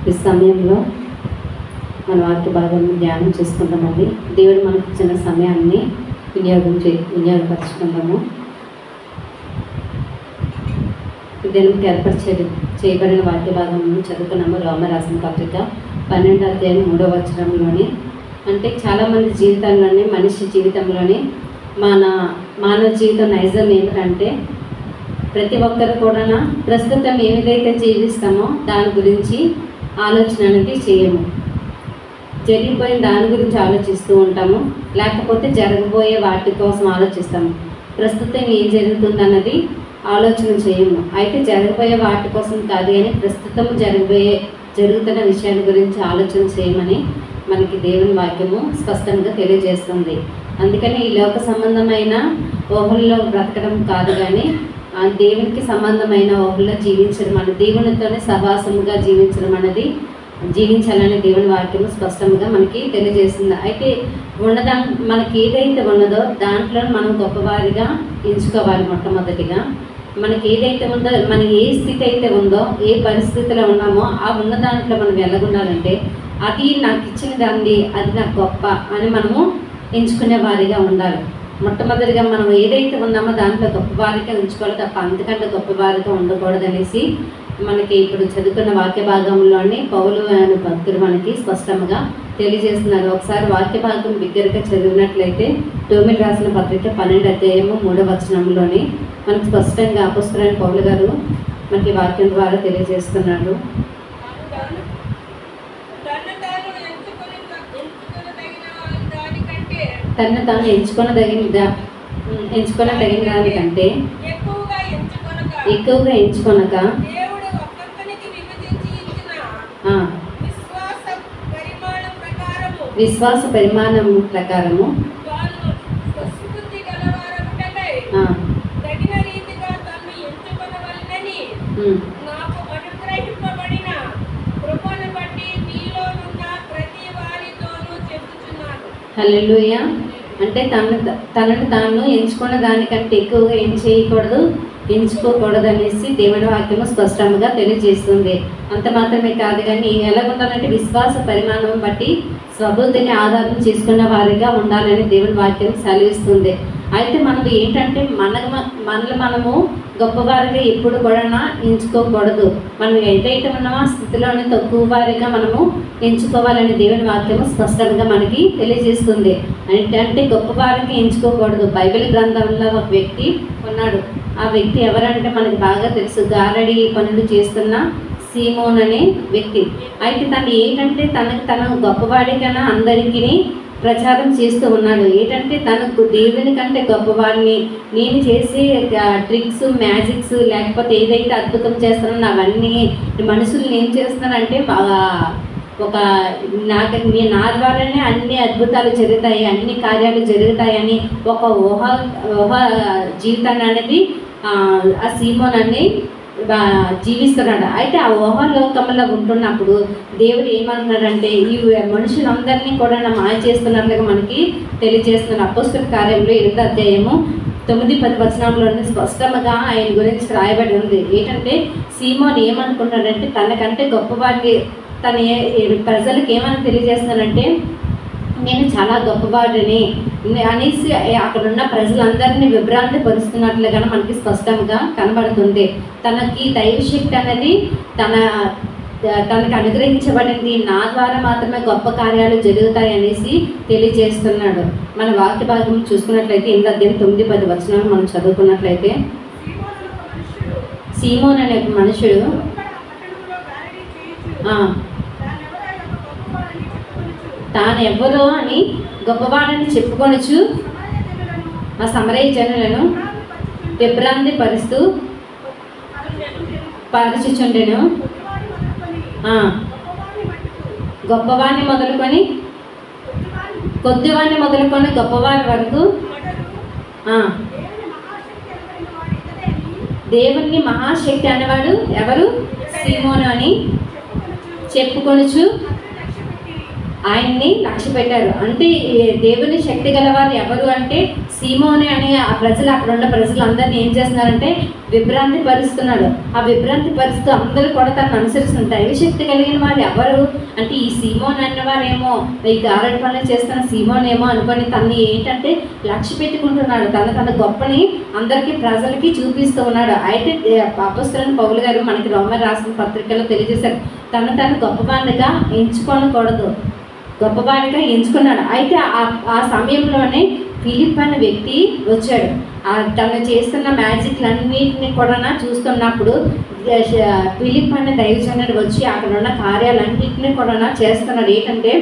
ఈ సమయంలో మన వాక్య భాగాన్ని ధ్యానం చేసుకుంటామండి. దేవుడు మనకు ఇచ్చిన సమయాన్ని వినియోగపరచుకుందాము. దేవునికి చేయబడిన వాక్య భాగంలో చదువుకున్నాము. రోమ రాసిన పత్రిక 12వ అధ్యాయం 3వ వచనంలోని, అంటే చాలామంది జీవితంలోని, మనిషి జీవితంలోని మానవ జీవితం నైజం ఏంటంటే ప్రతి ఒక్కరు కూడా ప్రస్తుతం ఏదైతే జీవిస్తామో దాని గురించి ఆలోచన అనేది చేయము. జరిగిపోయిన దాని గురించి ఆలోచిస్తూ ఉంటాము, లేకపోతే జరగబోయే వాటి కోసం ఆలోచిస్తాము. ప్రస్తుతం ఏం జరుగుతుందన్నది ఆలోచన చేయము. అయితే జరగబోయే వాటి కోసం కాదు కానీ ప్రస్తుతం జరుగుతున్న విషయాల గురించి ఆలోచన చేయమని మనకి దేవుని వాక్యము స్పష్టంగా తెలియజేస్తుంది. అందుకని ఈ లోక సంబంధమైన ఊహల్లో బ్రతకడం కాదు కానీ దేవునికి సంబంధమైన ఊహల్లో జీవించడం, మన దేవునితోనే సహవాసముగా జీవించాలని దేవుని వాక్యము స్పష్టంగా మనకి తెలియజేస్తుంది. అయితే మనకి ఏదైతే ఉన్నదో దాంట్లో మనం గొప్పవారిగా ఎంచుకోవాలి. మొట్టమొదటిగా మనకి ఏదైతే ఉందో, మన ఏ స్థితి అయితే ఉందో, ఏ పరిస్థితిలో ఉన్నామో ఆ ఉన్న దాంట్లో మనం వెళ్ళగుండాలంటే అది నాకు ఇచ్చిన దాన్ని, అది నాకు గొప్ప అని మనము ఎంచుకునే వారిగా ఉండాలి. మొట్టమొదటిగా మనం ఏదైతే ఉన్నామో దాంట్లో గొప్పవారిగా ఉంచుకోవాలి తప్ప అంతకంటే గొప్పవారిగా ఉండకూడదనేసి మనకి ఇప్పుడు చదువుకున్న వాక్య భాగంలోని పౌలు అనే భక్తుడు మనకి స్పష్టంగా తెలియజేస్తున్నారు. ఒకసారి వాక్య భాగం బిగ్గరగా చదివినట్లయితే రోమీయులకు రాసిన పత్రిక 12వ అధ్యాయము 3వ వచనంలోని మనకి స్పష్టంగా అపోస్తలుడైన పౌలు గారు మనకి వాక్యం ద్వారా తెలియజేస్తున్నాడు. తను తాను ఎంచుకొనదగిన దానికంటే ఎక్కువగా ఎంచుకొనక విశ్వాస పరిమాణం ప్రకారము హల్లెలూయా. అంటే తనను తాను ఎంచుకున్న దానికంటే ఎక్కువగా ఎంచుకోకూడదు అనేసి దేవుని వాక్యము స్పష్టంగా తెలియజేస్తుంది. అంత మాత్రమే కాదు కానీ ఎలా ఉండాలంటే విశ్వాస పరిమాణం బట్టి స్వబుద్ధిని ఆధారం చేసుకున్న వారిగా ఉండాలని దేవుని వాక్యం సెలవిస్తుంది. అయితే మనం ఏంటంటే మనము గొప్పవారిగా ఎప్పుడు కూడా ఎంచుకోకూడదు. మనం ఏదైతే ఉన్నామో ఆ స్థితిలోనే తక్కువ వారిగా మనము ఎంచుకోవాలని దేవుని వాక్యము స్పష్టంగా మనకి తెలియజేస్తుంది. అంటే గొప్పవారికి ఎంచుకోకూడదు. బైబిల్ గ్రంథంలో ఒక వ్యక్తి ఉన్నాడు. ఆ వ్యక్తి ఎవరంటే మనకి బాగా తెలుసు, గారడి పనులు చేస్తున్న సీమోన్ అనే వ్యక్తి. అయితే తను ఏంటంటే తనకు గొప్పవాడికన్నా అందరికీ ప్రచారం చేస్తూ ఉన్నాడు. ఏంటంటే తనకు దేవుని కంటే గొప్పవాడిని, నేను చేసే ట్రిక్స్, మ్యాజిక్స్, లేకపోతే ఏదైతే అద్భుతం చేస్తున్నానో అవన్నీ మనుషులు ఏం చేస్తున్నారంటే నా ద్వారానే అన్ని అద్భుతాలు జరుగుతాయి, అన్ని కార్యాలు జరుగుతాయని ఒక ఊహ జీవితాన్ని అనేది ఆ సీమోన్ అని జీవిస్తున్నాడు. అయితే ఆ ఊహాలోకంలో ఉంటున్నప్పుడు దేవుడు ఏమంటున్నాడంటే ఈ మనుషులందరినీ కూడా మాయ చేస్తున్నట్లుగా మనకి తెలియజేస్తున్నారు. అపోస్తలుల కార్యంలో 8వ అధ్యాయము 9-10 వచనంలోనే స్పష్టంగా ఆయన గురించి రాయబడి ఉంది. ఏంటంటే సీమోన్ ఏమనుకుంటాడంటే తనకంటే గొప్పవాడిని ప్రజలకు ఏమని తెలియజేస్తున్నాడంటే నేను చాలా గొప్పవాడిని అనేసి అక్కడున్న ప్రజలందరినీ విభ్రాంతి పరుస్తున్నట్లుగా మనకి స్పష్టంగా కనబడుతుంది. తనకి దైవశక్తి అనేది తనకు అనుగ్రహించబడింది, నా ద్వారా మాత్రమే గొప్ప కార్యాలు జరుగుతాయి అనేసి తెలియజేస్తున్నాడు. మన వాక్య భాగం చూసుకున్నట్లయితే 8వ అధ్యాయం 9-10 వచనాలు మనం చదువుకున్నట్లయితే, సీమోన్ అనే మనుషుడు తాను ఎవరో అని గొప్పవాడని చెప్పుకొనుచు ఆ సమరయ జనులను విభ్రాంతి పరచుచుండెను. గొప్పవాడిని మొదలుకొని కొద్దివాడిని మొదలుకొని గొప్పవారి వరకు దేవుని మహాశక్తి అనేవాడు ఎవరు? సీమోను అని చెప్పుకొనుచు ఆయన్ని లక్ష్య పెట్టారు. అంటే దేవుని శక్తి గలవారు ఎవరు అంటే సీమోనే అని ఆ ప్రజలు, అక్కడ ఉన్న ప్రజలందరినీ ఏం చేస్తున్నారంటే విభ్రాంతి పరుస్తున్నాడు. ఆ విభ్రాంతి పరుస్తూ అందరూ కూడా తనను అనుసరిస్తున్నారు. దైవశక్తి కలిగిన వారు ఎవరు అంటే ఈ సీమోన్ అన్నవారేమో, ఈ గారెడి పనులు చేస్తున్న సీమోన్ ఏమో అనుకొని తన్ని ఏంటంటే లక్ష్య పెట్టుకుంటున్నాడు. తన గొప్పని అందరికీ ప్రజలకి చూపిస్తూ ఉన్నాడు. అయితే అపొస్తలుడైన పౌలు గారు మనకి రోమర్ రాసిన పత్రికలో తెలియజేశారు, తను గొప్పవాడిగా ఎంచుకోనకూడదు, గొప్పవాడిగా ఎంచుకున్నాడు. అయితే ఆ సమయంలోనే ఫిలిప్ అనే వ్యక్తి వచ్చాడు. తను చేస్తున్న మ్యాజిక్లన్నింటినీ కూడా చూస్తున్నప్పుడు ఫిలిప్ అనే దైవజనుడు వచ్చి అక్కడ ఉన్న కార్యాలన్నింటినీ కూడా చేస్తున్నాడు. ఏంటంటే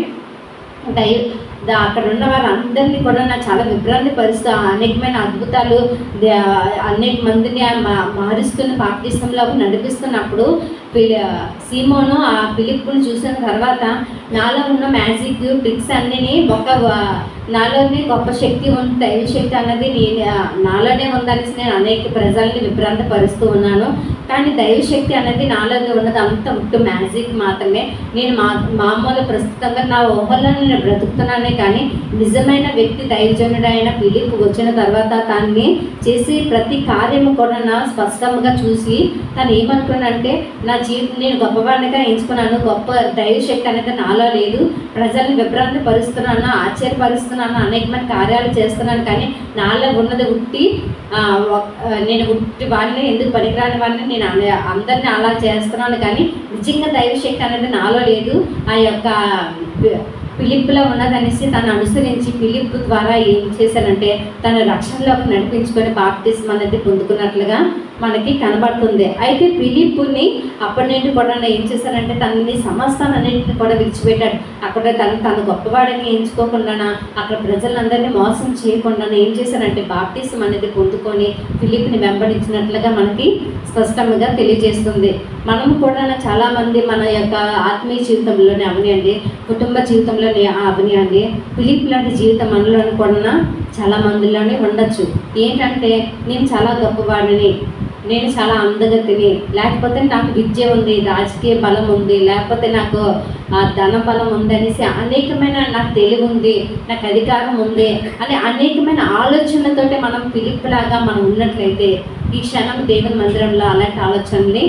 అక్కడ ఉన్న వారందరినీ కూడా చాలా విభ్రాంతి పరుస్తూ అనేకమైన అద్భుతాలు అనేక మందిని మారుస్తున్న బాప్తిస్మంలో నడిపిస్తున్నప్పుడు సీమోను ఆ ఫిలిప్ను చూసిన తర్వాత నాలో ఉన్న మ్యాజిక్ ట్రిక్స్ అన్నీ నాలోనే గొప్ప శక్తి ఉంది, దైవశక్తి అన్నది నాలోనే ఉందనేసి నేను అనేక ప్రజల్ని విభ్రాంత పరుస్తూ ఉన్నాను. కానీ దైవశక్తి అనేది నాలోనే ఉన్నది అంత ముఖ్య మ్యాజిక్ మాత్రమే. నేను మామూలు ప్రస్తుతంగా నా ఊహల్లో నేను బ్రతుకుతున్నానే, కానీ నిజమైన వ్యక్తి దైవజనుడు అయిన ఫిలిప్ వచ్చిన తర్వాత తనని చేసి ప్రతి కార్యము కూడా నా స్పష్టంగా చూసి తను ఏమనుకున్నానంటే నా జీవితం నేను గొప్పవాడిగా ఎంచుకున్నాను, గొప్ప దైవశక్తి అనేది నాలో లేదు, ప్రజల్ని విభ్రాంతి పరుస్తున్నాను, ఆశ్చర్యపరుస్తున్నాను, అనేకమైన కార్యాలు చేస్తున్నాను, కానీ నాలో ఉన్నది నేను ఉట్టి వాడిని ఎందుకు పనికిరాని వాడిని నేను అందరినీ అలా చేస్తున్నాను, కానీ నిజంగా దైవశక్తి అనేది నాలో లేదు, ఆ యొక్క ఫిలిప్లో ఉన్నదనేసి తను అనుసరించి ఫిలిప్ ద్వారా ఏం చేశారంటే తన రక్షణలోకి నడిపించుకొని బాప్తిస్మం అనేది పొందుకున్నట్లుగా మనకి కనబడుతుంది. అయితే ఫిలిప్పుని అప్పటి నుండి కూడా ఏం చేశారంటే తనని సమస్తాన్నింటిని కూడా విడిచిపెట్టాడు. అక్కడ తను గొప్పవాడిని ఎంచుకోకుండా అక్కడ ప్రజలందరినీ మోసం చేయకుండా ఏం చేశారంటే బాప్తిస్మం అనేది పొందుకొని ఫిలిప్ని వెంబడించినట్లుగా మనకి స్పష్టంగా తెలియజేస్తుంది. మనం కూడా చాలామంది మన యొక్క ఆత్మీయ జీవితంలోనే అవనియండి, కుటుంబ జీవితంలో అవనియండి, ఫిలిప్ లాంటి జీవితం మనలోని కూడా చాలా మందిలోనే ఉండొచ్చు. ఏంటంటే నేను చాలా గొప్పవాడిని, నేను చాలా అందగతిని, లేకపోతే నాకు విద్య ఉంది, రాజకీయ బలం ఉంది, లేకపోతే నాకు ధన బలం ఉంది అనేసి అనేకమైన నాకు తెలివి ఉంది, నాకు అధికారం ఉంది అని అనేకమైన ఆలోచనలతోటి మనం ఫిలిప్ లాగా మనం ఉన్నట్లయితే ఈ క్షణం దేవుని మందిరంలో అలాంటి ఆలోచనల్ని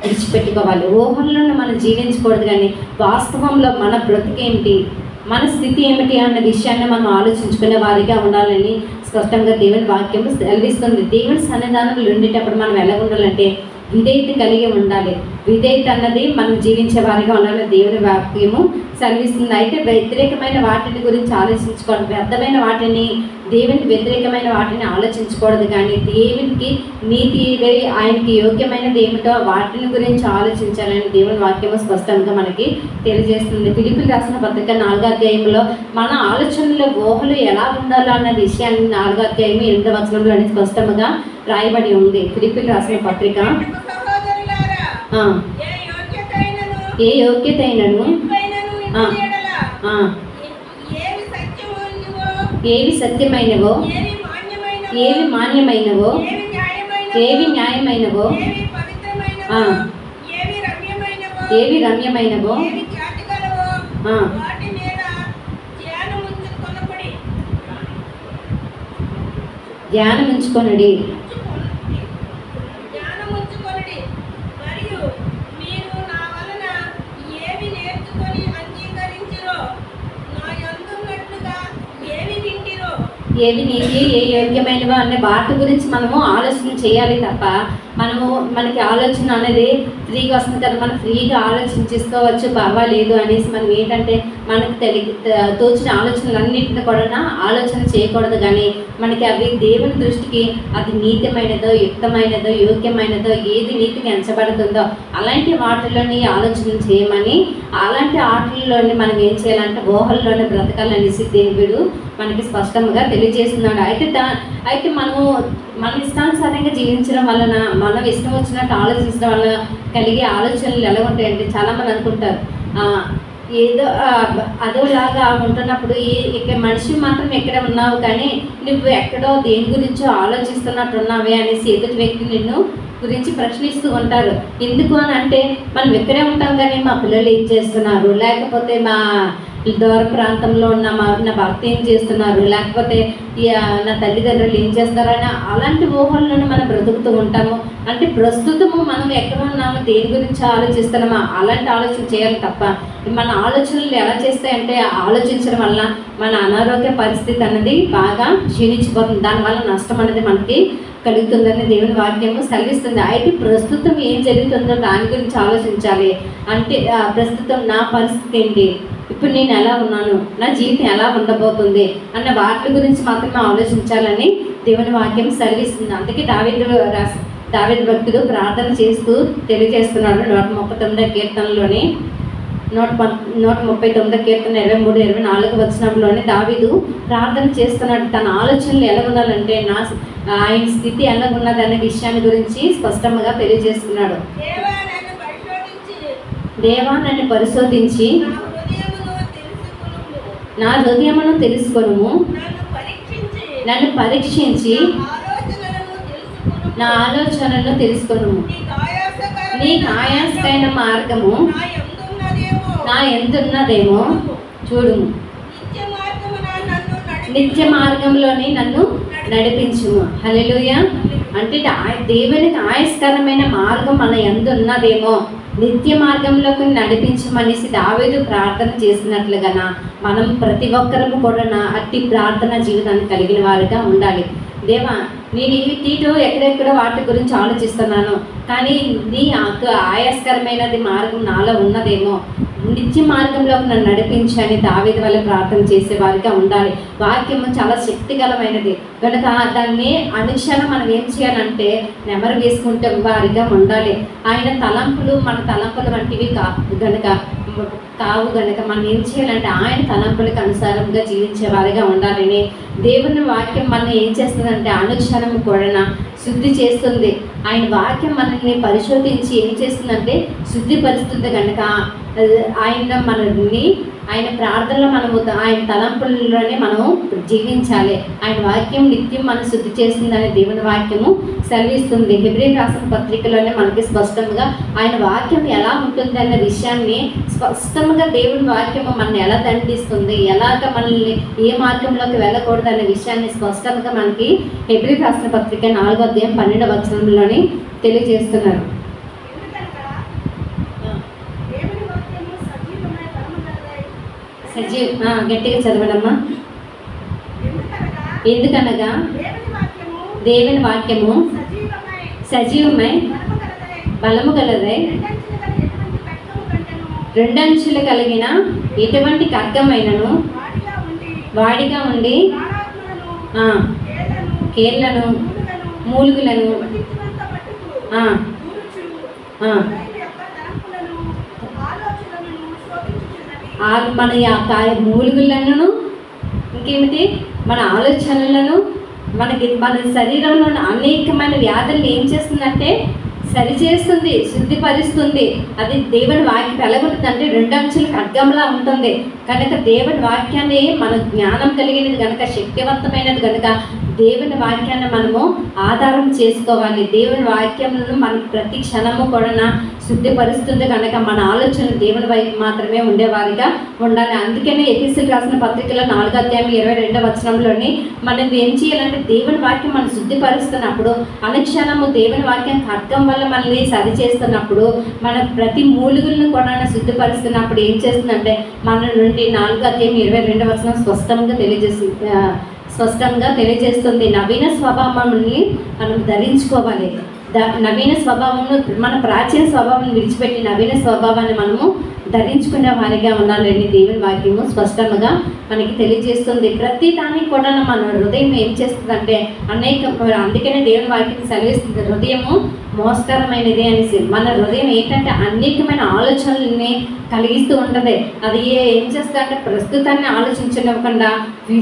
విడిచిపెట్టుకోవాలి. ఊహల్లోనే మనం జీవించకూడదు, కానీ వాస్తవంలో మన బ్రతికేంటి, మన స్థితి ఏమిటి అన్న విషయాన్ని మనం ఆలోచించుకునే వారిగా ఉండాలని స్పష్టంగా దేవుని వాక్యం సెలవిస్తుంది. దేవుని సన్నిధానంలో ఉండేటప్పుడు మనం ఎలా ఉండాలంటే విధేయత కలిగి ఉండాలి. విధేయత అన్నది మనం జీవించే వారిగా ఉండాలని దేవుని వాక్యము సెలవిస్తుంది. అయితే వ్యతిరేకమైన వాటిని గురించి ఆలోచించుకోవడం, వ్యర్థమైన వాటిని, దేవునికి వ్యతిరేకమైన వాటిని ఆలోచించకూడదు, కానీ దేవునికి నీతి ఆయనకి యోగ్యమైనది ఏమిటో వాటిని గురించి ఆలోచించాలని దేవుని వాక్యము స్పష్టంగా మనకి తెలియజేస్తుంది. ఫిలిప్పీయులకు రాసిన పత్రిక 4వ అధ్యాయంలో మన ఆలోచనలో ఊహలు ఎలా ఉండాలో అన్న విషయాన్ని 4వ అధ్యాయం 8వ వచనంలో స్పష్టంగా రాయబడి ఉంది. ఫిలిప్పీయులకు రాసిన పత్రిక ఏ యోగ్యత అయినను ఏవి సత్యమైనవో, ఏవి మాన్యమైనవో, ఏవి న్యాయమైనవో, ఏవి రమ్యమైనవో ధ్యానం ఉంచుకొనుడి. ఏవి నీతి, ఏ యోగ్యమైనవో అనే వాటి గురించి మనము ఆలోచన చేయాలి తప్ప మనకి ఆలోచన అనేది ఫ్రీగా వస్తుంది కదా, మనం ఫ్రీగా ఆలోచించేసుకోవచ్చు, పర్వాలేదు అనేసి మనం ఏంటంటే మనకు తోచిన ఆలోచనలన్నింటినీ కూడా ఆలోచన చేయకూడదు, కానీ మనకి అవి దేవుని దృష్టికి అది నీతిమైనదో, యుక్తమైనదో, యోగ్యమైనదో, ఏది నీతికి ఎంచబడుతుందో అలాంటి వాటిలోని ఆలోచన చేయమని, అలాంటి ఆటల్లోని మనం ఏం చేయాలంటే ఊహల్లోనే బ్రతకాలనేసి దేవుడు మనకి స్పష్టంగా తెలియజేస్తున్నాడు. అయితే మనము మన ఇష్టానుసారంగా జీవించడం వలన, మనం ఇష్టం వచ్చినట్టు ఆలోచించడం వలన కలిగే ఆలోచనలు ఎలా ఉంటాయంటే చాలామంది అనుకుంటారు ఏదో అదోలాగా ఉంటున్నప్పుడు ఇక్కడ మనిషి మాత్రం ఎక్కడ ఉన్నావు, కానీ నువ్వు ఎక్కడో దేని గురించో ఆలోచిస్తున్నట్టు ఉన్నావే అనేసి ఎదుటి వ్యక్తి నిన్ను గురించి ప్రశ్నిస్తూ ఉంటారు. ఎందుకు అని అంటే మనం ఇక్కడే ఉంటాం, కానీ మా పిల్లలు ఏం చేస్తున్నారు, లేకపోతే దూర ప్రాంతంలో ఉన్న నా భర్త ఏం చేస్తున్నారు, లేకపోతే నా తల్లిదండ్రులు ఏం చేస్తారని అలాంటి ఊహల్లోనే మనం బ్రతుకుతూ ఉంటాము. అంటే ప్రస్తుతము మనం ఎక్కడ ఉన్నామో, దేని గురించి ఆలోచిస్తున్నామో అలాంటి ఆలోచన చేయాలి తప్ప మన ఆలోచనలు ఎలా చేస్తాయంటే ఆలోచించడం వల్ల మన అనారోగ్య పరిస్థితి అనేది బాగా క్షీణించిపోతుంది. దానివల్ల నష్టం అనేది మనకి కలుగుతుందని దేవుని వాక్యము సెలవిస్తుంది. అయితే ప్రస్తుతం ఏం జరుగుతుందో దాని గురించి ఆలోచించాలి. అంటే ప్రస్తుతం నా పరిస్థితి ఏంటి, ఇప్పుడు నేను ఎలా ఉన్నాను, నా జీవితం ఎలా ఉండబోతుంది అన్న వాటి గురించి మాత్రమే ఆలోచించాలని దేవుని వాక్యం సెలవిస్తుంది. అందుకే దావీదు భక్తుడు ప్రార్థన చేస్తూ తెలియజేస్తున్నాడు 139వ కీర్తనలోని 139వ కీర్తన 23-24 వచనంలోని దావీదు ప్రార్థన చేస్తున్నాడు. తన ఆలోచనలు ఎలా ఉండాలంటే ఆయన స్థితి ఎలా ఉన్నదనే విషయాన్ని గురించి స్పష్టంగా తెలియజేస్తున్నాడు. దేవా నన్ను పరిశోధించి నా హృదయమును తెలుసుకొనుము, నన్ను పరీక్షించి నా ఆలోచనలను తెలుసుకొనుము. నీకు ఆయాసమైన మార్గము నా ఎందున్నదేమో చూడుము, నిత్య మార్గంలోని నన్ను నడిపించుము. హల్లెలూయా. అంటే దేవునికి ఆయాస్కరమైన మార్గం మన ఎందున్నదేమో నిత్య మార్గంలోకి నడిపించమనేసి దావీదు ప్రార్థన చేసినట్లుగా మనం ప్రతి ఒక్కరము కూడా అట్టి ప్రార్థన జీవితాన్ని కలిగిన వారిగా ఉండాలి. దేవా, నేను ఇటు ఎక్కడెక్కడో వాటి గురించి ఆలోచిస్తున్నాను, కానీ నీ ఆయాస్కరమైనది మార్గం నాలో ఉన్నదేమో, నిత్య మార్గంలోకి నన్ను నడిపించని దావీదు వల్ల ప్రార్థన చేసేవారిగా ఉండాలి. వాక్యము చాలా శక్తిగలమైనది కనుక దాన్ని అనుక్షణం మనం ఏం చేయాలంటే నెమరు వేసుకుంటే వారిగా ఉండాలి. ఆయన తలంపులు మన తలంపులు వంటివి కావు గనుక మనం ఏం చేయాలంటే ఆయన తలంపులకు అనుసారంగా జీవించే వారిగా ఉండాలని దేవుని వాక్యం మనల్ని ఏం చేస్తుందంటే అనుక్షణం కూడా శుద్ధి చేస్తుంది. ఆయన వాక్యం మనల్ని పరిశోధించి ఏం చేస్తుందంటే శుద్ధిపరుస్తుంది కనుక ఆయన ప్రార్థనలో మనము ఆయన తలంపుల్లోనే మనము జీవించాలి. ఆయన వాక్యం నిత్యం మనం శుద్ధి చేస్తుందని దేవుని వాక్యము సెలవిస్తుంది. హెబ్రీయులకు రాసిన పత్రికలోనే మనకి స్పష్టంగా ఆయన వాక్యం ఎలా ఉంటుంది అనే విషయాన్ని స్పష్టంగా దేవుని వాక్యము మనల్ని ఎలా దండిస్తుంది, ఎలాగ మనల్ని ఏ మార్గంలోకి వెళ్ళకూడదు అనే విషయాన్ని స్పష్టంగా మనకి హెబ్రీయులకు రాసిన పత్రిక 4వ అధ్యాయం 12వ వచనంలోని తెలియజేస్తున్నారు. గట్టిగా చదవడమ్మా. ఎందుకనగా దేవుని వాక్యము సజీవమై బలము గలదై రెండంచులు కలిగిన ఎటువంటి ఖడ్గమైనను వాడిగా ఉండి కేర్లను మూలుగులను మన మూలుగులను ఇంకేమిటి మన ఆలోచనలను మన శరీరంలో అనేకమైన వ్యాధులను ఏం చేస్తుందంటే సరిచేస్తుంది, శుద్ధిపరుస్తుంది. అది దేవుని వాక్యం ఎలాగుంటుందంటే 2 అంచుల ఖడ్గంలా ఉంటుంది కనుక దేవుని వాక్యాన్ని మన జ్ఞానం కలిగినది కనుక శక్తివంతమైనది కనుక దేవుని వాక్యాన్ని మనము ఆధారం చేసుకోవాలి. దేవుని వాక్యములను మనం ప్రతి క్షణము కూడా శుద్ధిపరుస్తుంది కనుక మన ఆలోచన దేవుని వైపు మాత్రమే ఉండేవారిగా ఉండాలి. అందుకనే ఎఫెసీయులకు రాసిన పత్రికలో 4వ అధ్యాయం 22వ వచనంలోని మనం ఏం చేయాలంటే దేవుని వాక్యం మనం శుద్ధిపరుస్తున్నప్పుడు అనుక్షణము దేవుని వాక్యం ఖడ్గం వల్ల మనల్ని సరి చేస్తున్నప్పుడు మన ప్రతి మూలుగులను కూడా శుద్ధిపరుస్తున్నప్పుడు ఏం చేస్తుందంటే మన నుండి 4వ అధ్యాయం 22వ వచనం స్పష్టంగా తెలియజేస్తుంది. నవీన స్వభావాన్ని మనం ధరించుకోవాలి. నవీన స్వభావము మన ప్రాచీన స్వభావం విడిచిపెట్టి నవీన స్వభావాన్ని మనము ధరించుకునే వారిగా ఉండాలని దేవుని వాక్యము స్పష్టంగా మనకి తెలియజేస్తుంది. ప్రతి దానికి కూడా మన హృదయం ఏం చేస్తుందంటే అందుకనే దేవుని వాక్యం సెలవిస్తుంది, హృదయము మోసకరమైనది అనేసి. మన హృదయం ఏంటంటే అనేకమైన ఆలోచనల్ని కలిగిస్తూ ఉంటుంది. అది ఏం చేస్తుందంటే ప్రస్తుతాన్ని ఆలోచించనివ్వకుండా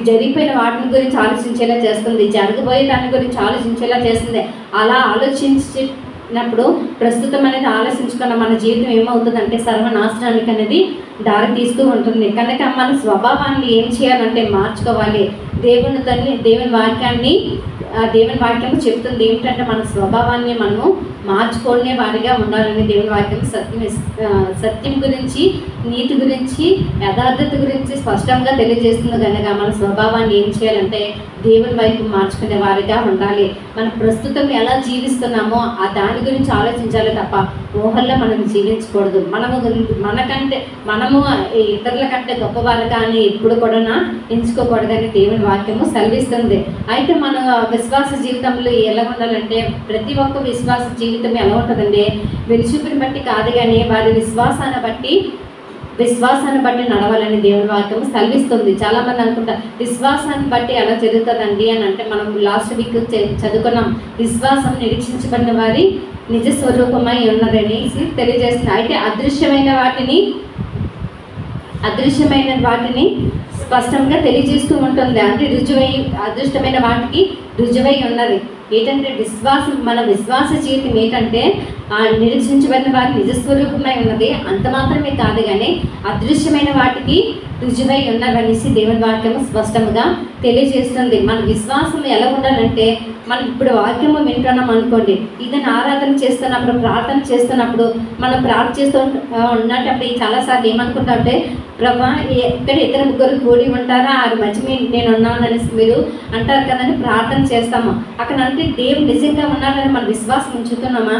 జరిగిపోయిన వాటిని గురించి ఆలోచించేలా చేస్తుంది, జరగబోయే దాని గురించి ఆలోచించేలా చేస్తుంది. అలా ఆలోచించినప్పుడు ప్రస్తుతం అనేది ఆలోచించుకున్న మన జీవితం ఏమవుతుందంటే సర్వనాశనానికి అనేది దారి తీస్తూ ఉంటుంది. కనుక మన స్వభావాన్ని ఏం చేయాలంటే మార్చుకోవాలి. దేవుని వాక్యం చెప్తుంది ఏమిటంటే మన స్వభావాన్ని మనము మార్చుకునే వారిగా ఉండాలని దేవుని వాక్యం సత్యం గురించి, నీతి గురించి, యథార్థత గురించి స్పష్టంగా తెలియజేస్తుంది కనుక మన స్వభావాన్ని ఏం చేయాలంటే దేవుని వైపు మార్చుకునే వారిగా ఉండాలి. మనం ప్రస్తుతం ఎలా జీవిస్తున్నామో ఆ దాని గురించి ఆలోచించాలి తప్ప ఊహల్లో మనం జీవించకూడదు. మనము ఇతరుల కంటే గొప్పవారుగా అని ఎప్పుడు కూడా ఎంచుకోకూడదని దేవుని వాక్యము సెలవిస్తుంది. అయితే మన విశ్వాస జీవితంలో ఎలా ఉండాలంటే ప్రతి ఒక్క విశ్వాస జీవితం ఎలా ఉంటుందంటే వెలుచుకుని బట్టి కాదు కానీ వారి విశ్వాసాన్ని బట్టి నడవాలని దేవుని వాక్యం సెలవిస్తుంది. చాలామంది అనుకుంటారు విశ్వాసాన్ని బట్టి ఎలా జరుగుతుందండి అని అంటే మనం లాస్ట్ వీక్ చదువుకున్నాం. విశ్వాసం నిరీక్షించబడిన వారి నిజ స్వరూపమై ఉన్నదని తెలియజేస్తుంది. అయితే అదృశ్యమైన వాటిని స్పష్టంగా తెలియజేస్తూ ఉంటుంది. అంటే అదృష్టమైన వాటికి రుజువై ఉన్నది. ఏంటంటే మన విశ్వాస జీవితం ఏంటంటే నిరీక్షించబడిన వారి నిజస్వరూపమై ఉన్నది. అంత మాత్రమే కాదు కానీ అదృశ్యమైన వాటికి రుజువై ఉన్నవనేసి దేవుని వాక్యము స్పష్టంగా తెలియజేస్తుంది. మన విశ్వాసం ఎలా ఉండాలంటే మనం ఇప్పుడు వాక్యము వింటున్నాం అనుకోండి, ఇదని ఆరాధన చేస్తున్నప్పుడు, ప్రార్థన చేస్తున్నప్పుడు, మనం ప్రార్థన చేస్తూ ఉన్నప్పుడు చాలాసార్లు ఏమనుకుంటామంటే ప్రభా ఇక్కడ 2-3 కూడి ఉంటారా ఆరు మధ్య నేను ఉన్నాను అనేసి మీరు అంటారు కదండి. ప్రార్థన చేస్తాము అక్కడ అంటే దేవుడు నిజంగా ఉన్నాడని మన విశ్వాసం ఉంచుతున్నామా?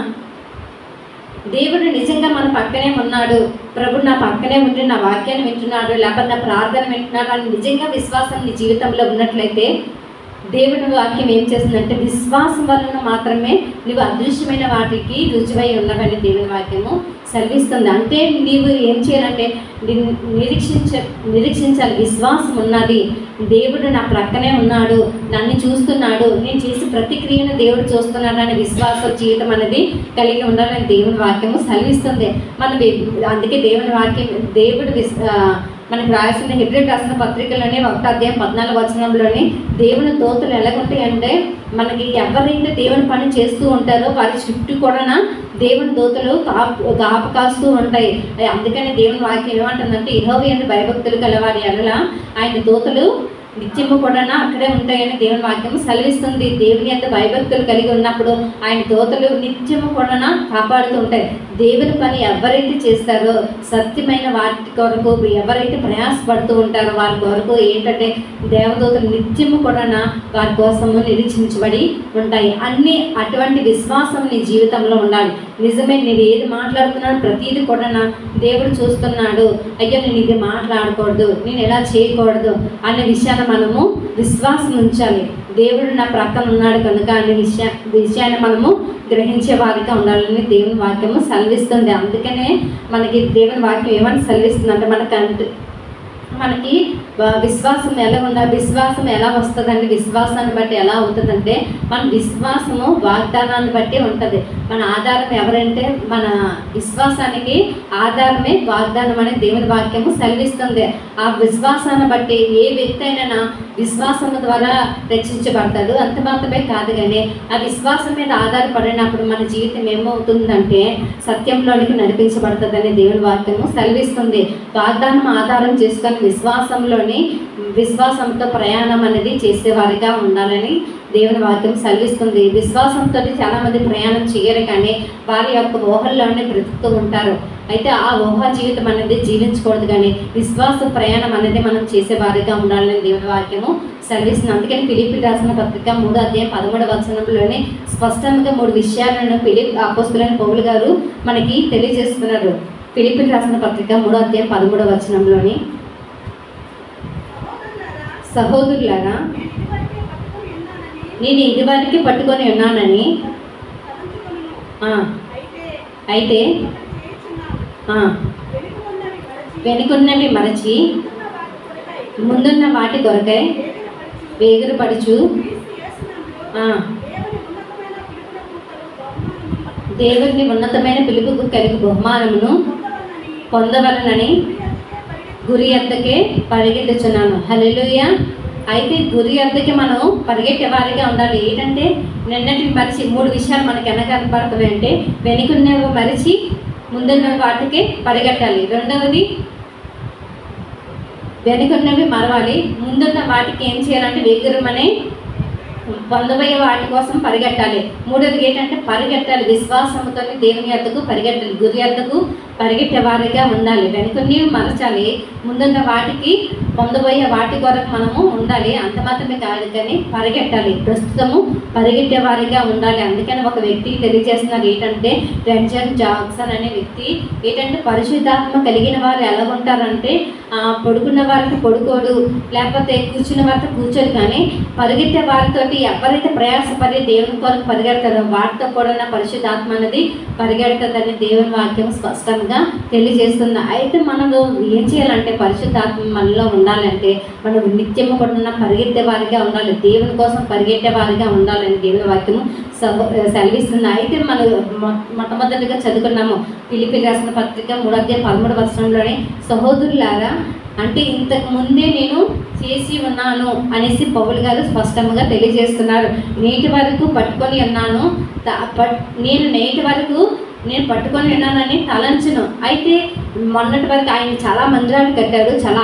దేవుడు నిజంగా మన పక్కనే ఉన్నాడు, ప్రభు నా పక్కనే ఉండి నా వాక్యాన్ని వింటున్నాడు, లేకపోతే నా ప్రార్థన వింటున్నాడు అని నిజంగా విశ్వాసం నీ జీవితంలో ఉన్నట్లయితే దేవుని వాక్యం ఏం చేస్తుందంటే విశ్వాసం వలన మాత్రమే నువ్వు అదృశ్యమైన వాటికి రుజువై ఉన్నవని దేవుని వాక్యము సెలవిస్తుంది. అంటే నీవు ఏం చేయాలంటే నిరీక్షించాలి. విశ్వాసం ఉన్నది, దేవుడు నా ప్రక్కనే ఉన్నాడు, నన్ను చూస్తున్నాడు, నేను చేసే ప్రతిక్రియను దేవుడు చూస్తున్నాడు అనే విశ్వాస జీవితం అనేది కలిగి ఉండాలని దేవుని వాక్యము సెలవిస్తుంది. అందుకే దేవుని వాక్యం మనకు రాసిన హెబ్రీ రాసిన పత్రికలోనే 1:14 దేవుని దూతలు ఎలాగుంటాయి అంటే మనకి ఎవరైతే దేవుని పని చేస్తూ ఉంటారో వారి చుట్టూ కూడా దేవుని దూతలు కాపు కాస్తూ ఉంటాయి. అందుకని దేవుని వాక్యం ఏమంటుందంటే యెహోవా యందు భయభక్తులు కలవారి ఎడల ఆయన దూతలు నిత్యము కూడా అక్కడే ఉంటాయని దేవుని వాక్యం సెలవిస్తుంది. దేవుని యందు భయభక్తులు కలిగి ఉన్నప్పుడు ఆయన దూతలు నిత్యము కూడా కాపాడుతూ ఉంటాయి. దేవుని పని ఎవరైతే చేస్తారో సత్యమైన వాటి కొరకు ఎవరైతే ప్రయాసపడుతూ ఉంటారో వారి కొరకు ఏంటంటే దేవదూతలు నిత్యము కూడా వారి కోసము నిరీక్షించబడి ఉంటాయి. అన్నీ అటువంటి విశ్వాసం నీ జీవితంలో ఉండాలి. నిజమే, నేను ఏది మాట్లాడుతున్నాను ప్రతిదీ కూడా దేవుడు చూస్తున్నాడు, అయ్యో నేను ఇది మాట్లాడకూడదు, నేను ఎలా చేయకూడదు అనే విషయాన్ని మనము విశ్వాసం ఉంచాలి. దేవుడు నా ప్రక్కన ఉన్నాడు కనుక అనే విషయాన్ని మనము గ్రహించే వారిగా ఉండాలని దేవుని వాక్యము సెలవిస్తుంది. అందుకనే మనకి దేవుని వాక్యం ఏమని సెలవిస్తుంది అంటే మనకి విశ్వాసం ఎలా ఉండాలి, విశ్వాసం ఎలా వస్తుందండి, విశ్వాసాన్ని బట్టి ఎలా అవుతుందంటే మన విశ్వాసము వాగ్దానాన్ని బట్టి ఉంటుంది. మన ఆధారం ఎవరంటే మన విశ్వాసానికి ఆధారమే వాగ్దానం అనే దేవుని వాక్యము సెలవిస్తుంది. ఆ విశ్వాసాన్ని బట్టి ఏ వ్యక్తి అయినా విశ్వాసం ద్వారా రక్షించబడతాడు. అంత మాత్రమే కాదు కానీ ఆ విశ్వాసం మీద ఆధారపడినప్పుడు మన జీవితం ఏమవుతుందంటే సత్యంలోనికి నడిపించబడుతుందని దేవుని వాక్యము సెలవిస్తుంది. వాగ్దానం ఆధారం చేసుకొని విశ్వాసంతో ప్రయాణం అనేది చేసేవారిగా ఉండాలని దేవుని వాక్యం సెలవిస్తుంది. విశ్వాసంతో చాలామంది ప్రయాణం చేయరు కానీ వారి యొక్క ఊహల్లోనే బ్రతుకుతూ ఉంటారు. అయితే ఆ ఊహా జీవితం అనేది జీవించకూడదు కానీ విశ్వాస ప్రయాణం అనేది మనం చేసేవారిగా ఉండాలని దేవుని వాక్యము సెలవిస్తుంది. అందుకని ఫిలిప్పీయులకు రాసిన పత్రిక 3:13 స్పష్టంగా 3 విషయాలను అపోస్తలుడైన పౌలు గారు మనకి తెలియజేస్తున్నారు. ఫిలిప్పీయులకు రాసిన పత్రిక 3:13 సహోదరులారా నేను ఇదివరకు పట్టుకొని ఉన్నానని అయితే వెనుకున్నవి మరచి ముందున్న వాటి కొరకై వేగిరపడుచు దేవుని ఉన్నతమైన పిలుపుకు కలిగి బహుమానమును పొందవలనని గురి ఎద్దకే పరిగెత్తుచున్నాను. హల్లెలూయా. అయితే గురి ఎద్దకి మనం పరిగెట్టే వారిగా ఉండాలి. ఏంటంటే నిన్నటివి మరిచి 3 విషయాలు మనకి కనపడుతున్నాయి. అంటే వెనుకున్నవి మరిచి ముందున్న వాటికి పరిగెట్టాలి. రెండవది వెనుకున్నవి మరవాలి, ముందున్న వాటికి ఏం చేయాలంటే వేగిరమని పొందబోయే వాటి కోసం పరిగెట్టాలి. మూడోది ఏంటంటే పరిగెట్టాలి, విశ్వాసంతో దేవుని యొద్దకు పరిగెట్టాలి, గురి యొద్దకు పరిగెట్టే వారిగా ఉండాలి. వెనుకని మరచాలి, ముందున్న వాటికి పొందబోయే వాటి కొరకు మనము ఉండాలి. అంత మాత్రమే కాదు కానీ పరిగెట్టాలి, ప్రస్తుతము పరిగెట్టే వారిగా ఉండాలి. అందుకని ఒక వ్యక్తి తెలియజేస్తున్నారు ఏంటంటే, రెంజన్ జాక్సన్ అనే వ్యక్తి ఏంటంటే పరిశుద్ధాత్మ కలిగిన వారు ఎలా ఉంటారంటే పడుకున్న వారికి పడుకోడు, లేకపోతే కూర్చున్న వారితో కూర్చోడు, కానీ పరిగెట్టే వారితోటి ఎవరైతే ప్రయాసపడి దేవుని కొరకు పరిగెడతారో వాటితో కూడా పరిశుద్ధాత్మ అనేది పరిగెడుతుందని దేవుని వాక్యం స్పష్టంగా తెలియజేస్తుంది. అయితే మనము ఏం చేయాలంటే పరిశుద్ధాత్మ మనలో ఉండాలంటే మనం నిత్యము కూడా పరిగెత్తే వారిగా ఉండాలి, దేవుని కోసం పరిగెట్టే వారిగా ఉండాలని దేవుని వాక్యము సెలవిస్తుంది. అయితే మనం మొట్టమొదటిగా చదువుకున్నాము ఫిలిప్పీయులకు రాసిన పత్రిక 3:13 సహోదరులారా, అంటే ఇంతకు ముందే నేను చేసి ఉన్నాను అనేసి పౌలు గారు స్పష్టంగా తెలియజేస్తున్నారు. నేటి వరకు పట్టుకొని ఉన్నాను, నేను నేటి వరకు నేను పట్టుకొని ఉన్నానని తలంచును. అయితే మొన్నటి వరకు ఆయన చాలా మందిరాలు కట్టాడు, చాలా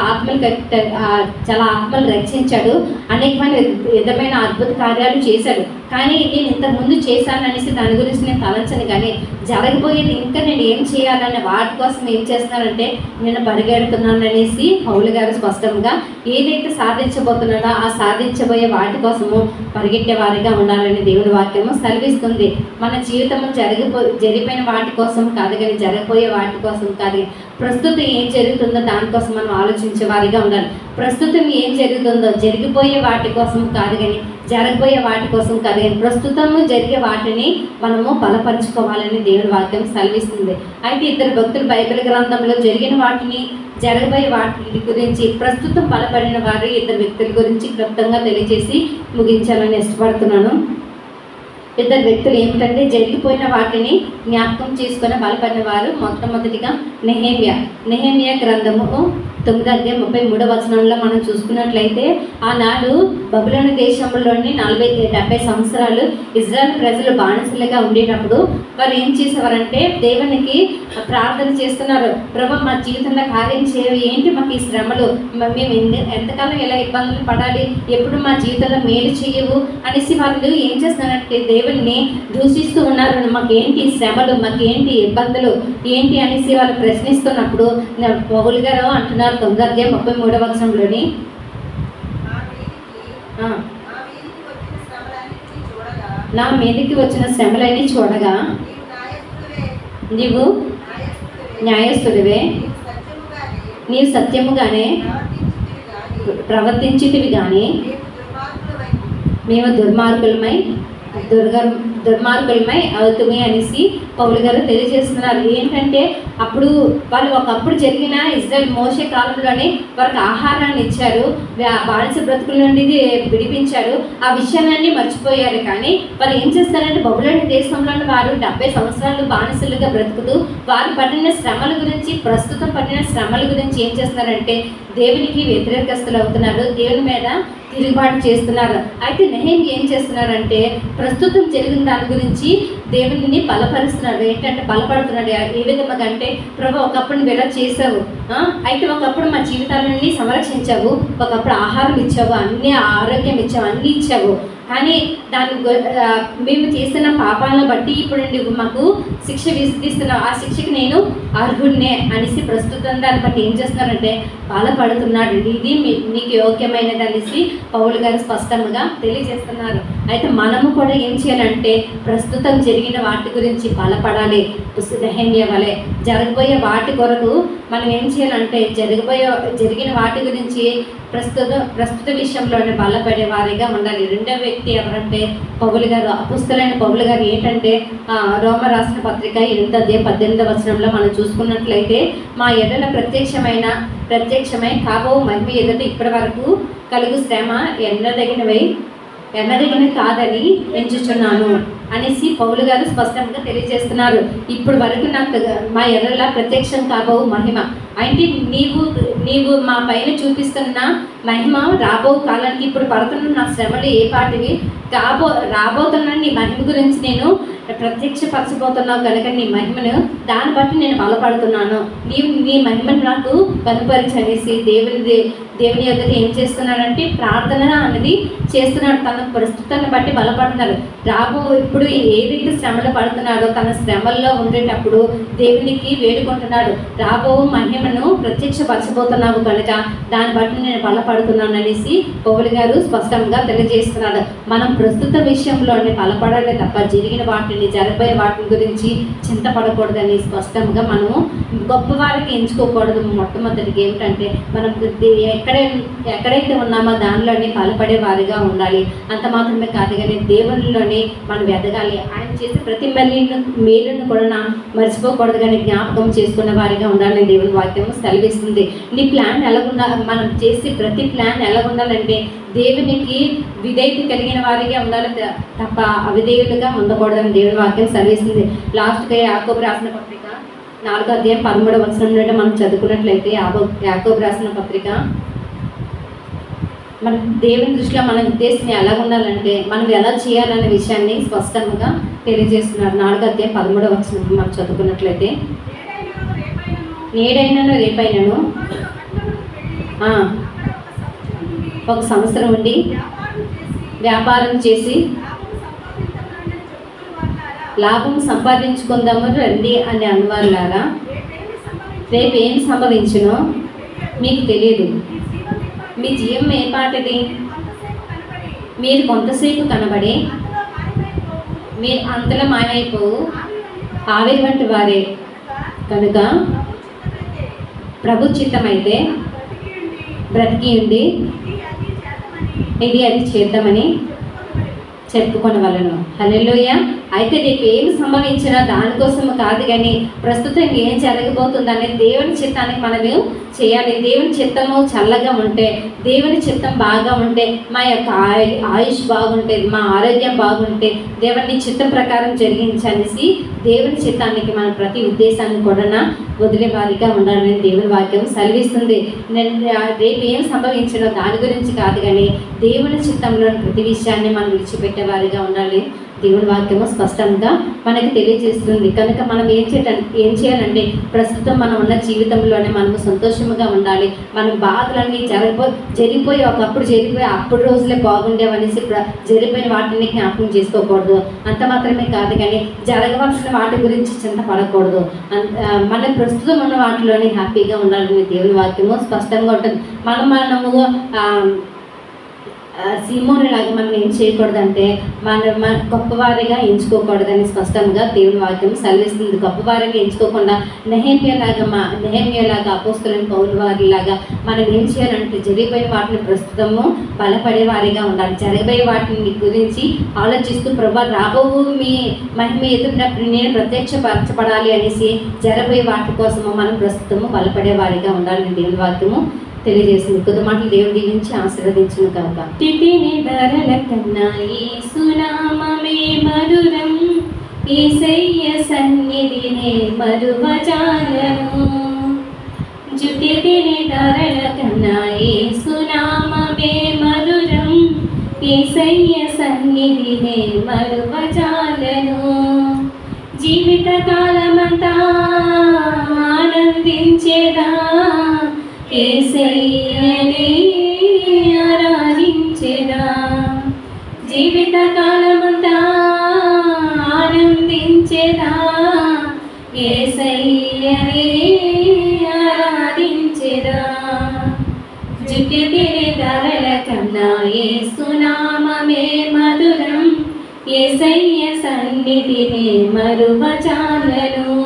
ఆత్మలు రక్షించాడు, అనేకమైన విధమైన అద్భుత కార్యాలు చేశాడు. కానీ నేను ఇంతకుముందు చేశాను అనేసి దాని గురించి నేను తలంచను, కానీ జరగబోయేది ఇంకా నేను ఏం చేయాలనే వాటి కోసం ఏం చేస్తున్నానంటే నేను పరిగెడుతున్నాను అనేసి పౌలు గారు స్పష్టంగా ఏదైతే సాధించబోతున్నాడో ఆ సాధించబోయే వాటి కోసము పరిగెట్టే వారిగా ఉండాలని దేవుని వాక్యము సెలవిస్తుంది. మన జీవితము జరిగిపోయిన వాటి కోసం కాదు, కానీ జరగబోయే వాటి కోసం కాదు, ప్రస్తుతం ఏం జరుగుతుందో దానికోసం మనం ఆలోచించే వారిగా ఉండాలి. ప్రస్తుతం ఏం జరుగుతుందో జరిగిపోయే వాటి కోసం కాదు, కానీ జరగబోయే వాటి కోసం కాదు, కానీ ప్రస్తుతము జరిగే వాటిని మనము బలపరుచుకోవాలని దేవుని వాక్యం సెలవిస్తుంది. అయితే ఇద్దరు భక్తులు బైబిల్ గ్రంథంలో జరిగిన వాటిని జరగబోయే వాటి గురించి ప్రస్తుతం బలపడిన వారు ఇద్దరు వ్యక్తుల గురించి క్లుప్తంగా తెలియజేసి ముగించాలని ఇష్టపడుతున్నాను. ఇద్దరు వ్యక్తులు ఏమిటంటే జరిగిపోయిన వాటిని జ్ఞాపకం చేసుకుని బలపడిన వారు. మొట్టమొదటిగా నెహెమ్యా గ్రంథము 9:33 మనం చూసుకున్నట్లయితే ఆనాడు బబులోను దేశంలోని 40-70 సంవత్సరాలు ఇజ్రాయెల్ ప్రజలు బానిసలుగా ఉండేటప్పుడు వారు ఏం చేసేవారంటే దేవునికి ప్రార్థన చేస్తున్నారు, ప్రభు మా జీవితంలో కార్యం చేయవు, ఏంటి మాకు ఈ శ్రమలు, మేము ఎంతకాలం ఎలా ఇబ్బందులు పడాలి, ఎప్పుడు మా జీవితంలో మేలు చేయవు అనేసి వాళ్ళు ఏం చేస్తున్నారంటే దేవుని దూషిస్తూ ఉన్నారు. మాకేంటి శ్రమలు, మాకేంటి ఇబ్బందులు ఏంటి అనేసి వాళ్ళు ప్రశ్నిస్తున్నప్పుడు పౌలు గారు అంటున్నారు 9:33 నా మీదకి వచ్చిన శ్రమలన్నీ చూడగా నీవు న్యాయస్థుడివే, నీవు సత్యముగానే ప్రవర్తించితివి, కానీ మేము దుర్మార్గులమై అవుతుంది అనేసి పౌలు గారు తెలియజేస్తున్నారు. ఏంటంటే అప్పుడు వాళ్ళు ఒకప్పుడు జరిగిన ఇజ్రాయెల్ మోషే కాలంలోనే వారికి ఆహారాన్ని ఇచ్చారు, బానిస బ్రతుకుల నుండి విడిపించారు, ఆ విషయాలన్నీ మర్చిపోయారు. కానీ వారు ఏం చేస్తారంటే బబులోని దేశంలోని వారు 70 సంవత్సరాలు బానిసలుగా బ్రతుకుతూ వారు పడిన శ్రమల గురించి, ప్రస్తుతం పడిన శ్రమల గురించి ఏం చేస్తున్నారంటే దేవునికి వ్యతిరేకస్తులు అవుతున్నారు, దేవుని మీద తిరుగుబాటు చేస్తున్నారు. అయితే నెహెమ్యా ఏం చేస్తున్నారంటే ప్రస్తుతం జరిగిన దాని గురించి దేవుని బలపరుస్తున్నాడు. ఏంటంటే బలపడుతున్నాడు. ఏ విధంగా అంటే ప్రభు ఒకప్పుడు నువ్వు ఎలా చేసావు, అయితే ఒకప్పుడు మా జీవితాలన్నీ సంరక్షించావు, ఒకప్పుడు ఆహారం ఇచ్చావు, అన్ని ఆరోగ్యం ఇచ్చావు, అన్నీ ఇచ్చావు, కానీ మేము చేస్తున్న పాపాలను బట్టి ఇప్పుడు నువ్వు మాకు శిక్ష విధిస్తున్నావు, ఆ శిక్షకి నేను అర్హుడినే అనేసి ప్రస్తుతం దాన్ని బట్టి ఏం చేస్తున్నారంటే బాధపడుతున్నాడు. ఇది నీకు యోగ్యమైనది అనేసి పౌలు గారు స్పష్టంగా తెలియజేస్తున్నారు. అయితే మనము కూడా ఏం చేయాలంటే ప్రస్తుతం జరిగిన వాటి గురించి బలపడాలి. నెహెమ్యా వలె జరగబోయే వాటి కొరకు మనం ఏం చేయాలంటే జరిగిన వాటి గురించి ప్రస్తుత విషయంలోనే బలపడే వారిగా ఉండాలి. రెండవ వ్యక్తి ఎవరంటే పౌలు గారు, అపుస్తలైన పౌలు గారు. ఏంటంటే రోమ రాసిన పత్రిక 8:18 మనం చూసుకున్నట్లయితే మా ఎడల ప్రత్యక్షమై కాబో మహిమ ఎదుట ఇప్పటి వరకు కలుగు శ్రమ ఎన్నదగినవి కాదని ఎంచుచున్నాను. అనేసి పౌలు గారు స్పష్టంగా తెలియజేస్తున్నారు. ఇప్పుడు వరకు నాకు మా ఎర్రలా ప్రత్యక్షం కాబోవు మహిమ అంటే నీవు మా పైన చూపిస్తున్న మహిమ రాబో కాలానికి ఇప్పుడు పడుతున్న నా శ్రమలు ఏ పాటివి రాబోతున్న నీ మహిమ గురించి నేను ప్రత్యక్షపరచబోతున్నావు కనుక నీ మహిమను దాన్ని బట్టి నేను బలపడుతున్నాను. నీ మహిమను నాకు కనుపరిచనేసి దేవుని యొక్కకి ఏం చేస్తున్నాడంటే ప్రార్థన అనేది చేస్తున్నాడు. తన పరిస్థితులను బట్టి బలపడుతున్నాడు. ఇప్పుడు ఏదైతే శ్రమలు పడుతున్నాడో తన శ్రమల్లో ఉండేటప్పుడు దేవునికి వేడుకుంటున్నాడు. రాబో మహిమను ప్రత్యక్షపరచబోతున్నావు కనుక దాన్ని బట్టి నేను బలపడుతున్నాను అనేసి పౌలు గారు స్పష్టంగా తెలియజేస్తున్నాడు. మనం ప్రస్తుత విషయంలోనే బలపడాలి తప్ప జరిగిన వాటిని జరగబోయే వాటి గురించి చింతపడకూడదని స్పష్టంగా మనము గొప్పవారికి ఎంచుకోకూడదు. మొట్టమొదటికి ఏమిటంటే మనం ఎక్కడైతే ఉన్నామో దానిలోనే బలపడే వారిగా ఉండాలి. అంత మాత్రమే కాదు కానీ దేవునిలోనే మనం ఎదగాలి. ఆయన చేసే ప్రతి మేలును కూడా మర్చిపోకూడదు కానీ జ్ఞాపకం చేసుకున్న వారిగా ఉండాలని దేవుని వాక్యం సెలవిస్తుంది. నీ ప్లాన్ మనం చేసే ప్రతి ప్లాన్ ఎలా ఉండాలంటే దేవునికి విధేయత కలిగిన వారిగా ఉండాలి తప్ప అవిధేయులుగా ఉండకూడదని దేవుని వాక్యం సెలవిస్తుంది. లాస్ట్గా యాకోబు రాసిన పత్రిక 4వ అధ్యాయం 13వ వచనం నుండి మనం చదువుకున్నట్లయితే యాకోబు రాసిన పత్రిక మన దేవుని దృష్టిలో మన ఉద్దేశం ఎలా ఉండాలంటే మనం ఎలా చేయాలనే విషయాన్ని స్పష్టంగా తెలియజేస్తున్నారు. 4వ అధ్యాయం 13వ వచనం మనం చదువుకున్నట్లయితే నేడైనాను రేపైనాను ఒక సంవత్సరం ఉండి వ్యాపారం చేసి లాభం సంపాదించుకుందాము రండి అని అనువారులారా రేపు ఏం సంభవించునో మీకు తెలియదు. మీ జీవం ఏ పాటిది? మీరు కొంతసేపు కనబడి మీరు అంతలో మాయమైపోవు ఆవిరి వంటి వారే కనుక ప్రభు చిత్తమైతే బ్రతికి ఉండి ఇది అది చేద్దామని చెప్పుకొనవలను. హల్లెలూయా. అయితే రేపు ఏమి సంభవించినా దానికోసం కాదు కానీ ప్రస్తుతం ఏం జరగబోతుందనే దేవుని చిత్తానికి మనము చేయాలి. దేవుని చిత్తము చల్లగా ఉంటే, దేవుని చిత్తం బాగా ఉంటే, మా యొక్క ఆయుష్ బాగుంటే, మా ఆరోగ్యం బాగుంటే దేవుని చిత్తం ప్రకారం జరిగించనేసి దేవుని చిత్తానికి మన ప్రతి ఉద్దేశాన్ని కూడా వదిలే వారిగా ఉండాలని దేవుని వాక్యం సెలవిస్తుంది. రేపు ఏం సంభవించినో దాని గురించి కాదు కానీ దేవుని చిత్తంలోని ప్రతి విషయాన్ని మనం విడిచిపెట్టే వారిగా ఉండాలి. దేవుని వాక్యము స్పష్టంగా మనకి తెలియజేస్తుంది. కనుక మనం ఏం చేయాలంటే ప్రస్తుతం మనం ఉన్న జీవితంలోనే మనము సంతోషంగా ఉండాలి. మనం బాధలన్నీ జరిగిపోయి అప్పుడు రోజులే బాగుండేవనేసి జరిగిపోయిన వాటిని జ్ఞాపకం చేసుకోకూడదు. అంత మాత్రమే కాదు కానీ జరగవలసిన వాటి గురించి చింతపడకూడదు. మన ప్రస్తుతం ఉన్న వాటిలోనే హ్యాపీగా ఉండాలని దేవుని వాక్యము స్పష్టంగా ఉంటుంది. మనము సీమోనులాగా మనం ఏం చేయకూడదంటే మన గొప్పవారిగా ఎంచుకోకూడదని స్పష్టంగా దేవుని వాక్యం సెలవిస్తుంది. గొప్పవారిగా ఎంచుకోకుండా నెహెమ్యాలాగా అపోస్తలులైన పౌలు వారిలాగా మనం ఏం చేయాలంటే జరిగిపోయిన వాటిని ప్రస్తుతము బలపడే వారిగా ఉండాలి. జరగబోయే వాటిని గురించి ఆలోచిస్తూ ప్రభు రాబోవు మీ మహిమ ఎదుటినప్పుడు నేను ప్రత్యక్షపరచబడాలి అనేసి జరగబోయే వాటి కోసము మనం ప్రస్తుతము బలపడే వారిగా ఉండాలని దేవుని వాక్యము తెలియజేసింది. కొద్ది మాటలు దేవుడి దీవించి ఆశీర్వదించును కాక. తితిని ధరల కన్నా యేసునామమే మధురం, యేసయ్య సన్నిధినే మరువజాలను. జుటితిని ధరల కన్నా యేసునామమే మధురం, యేసయ్య సన్నిధినే మరువజాలను. జీవిత కాలమంతా ఆనందించేదా యేసయ్యనే ఆరాధించెదా. జీవిత కాలమంతా ఆనందించెదా యేసయ్యనే ఆరాధించెదా. జుట్టితిని ధరల కన్నా యేసునామమే మధురం, యేసయ్య సన్నిధినే మరువజాలను.